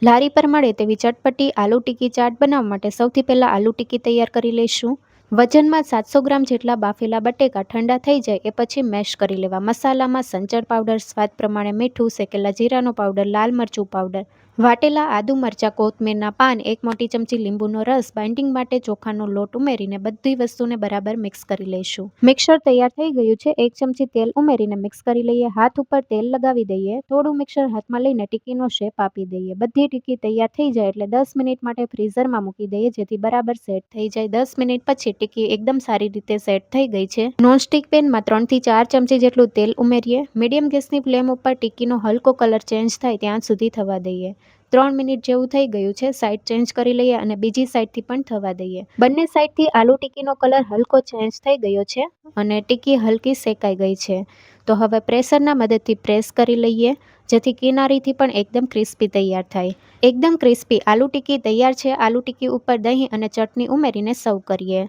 લારી પર મળે તેવી ચટપટી આલુ ટિક્કી ચાટ બનાવવા માટે સૌથી પહેલાં આલુ ટિક્કી તૈયાર કરી લઈશું. વજનમાં 700 ગ્રામ જેટલા બાફેલા બટેકા ઠંડા થઈ જાય એ પછી મેશ કરી લેવા. મસાલામાં સંચળ પાવડર, સ્વાદ પ્રમાણે મીઠું, શેકેલા જીરાનો પાવડર, લાલ મરચું પાવડર, વાટેલા આદુ મરચાં, કોથમીરના પાન, 1 મોટી ચમચી લીંબુનો રસ, બાઇન્ડિંગ માટે ચોખાનો લોટ ઉમેરીને બધી વસ્તુને બરાબર મિક્સ કરી લઈશું. મિક્સર તૈયાર થઈ ગયું છે. 1 ચમચી તેલ ઉમેરીને મિક્સ કરી લઈએ. હાથ ઉપર તેલ લગાવી દઈએ. થોડું મિક્સર હાથમાં લઈને ટિક્કીનો શેપ આપી દઈએ. બધી ટિક્કી તૈયાર થઈ જાય એટલે 10 મિનિટ માટે ફ્રીઝરમાં મૂકી દઈએ જેથી બરાબર સેટ થઈ જાય. 10 મિનિટ પછી ટિક્કી એકદમ સારી રીતે સેટ થઈ ગઈ છે. નોનસ્ટિક પેનમાં 3 થી 4 ચમચી જેટલું તેલ ઉમેરીએ. મીડિયમ ગેસની ફ્લેમ ઉપર ટિક્કીનો હલકો કલર ચેન્જ થાય ત્યાં સુધી થવા દઈએ. 3 મિનિટ જેવું થઈ ગયું છે. સાઈડ ચેન્જ કરી લઈએ અને બીજી સાઈડથી પણ થવા દઈએ. બંને સાઈડથી આલુ ટિક્કીનો કલર હલકો ચેન્જ થઈ ગયો છે અને ટિક્કી હલકી શેકાઈ ગઈ છે. તો હવે પ્રેશરના મદદથી પ્રેસ કરી લઈએ જેથી કિનારીથી પણ એકદમ ક્રિસ્પી તૈયાર થાય. એકદમ ક્રિસ્પી આલુ ટિક્કી તૈયાર છે. આલુ ટિક્કી ઉપર દહીં અને ચટણી ઉમેરીને સર્વ કરીએ.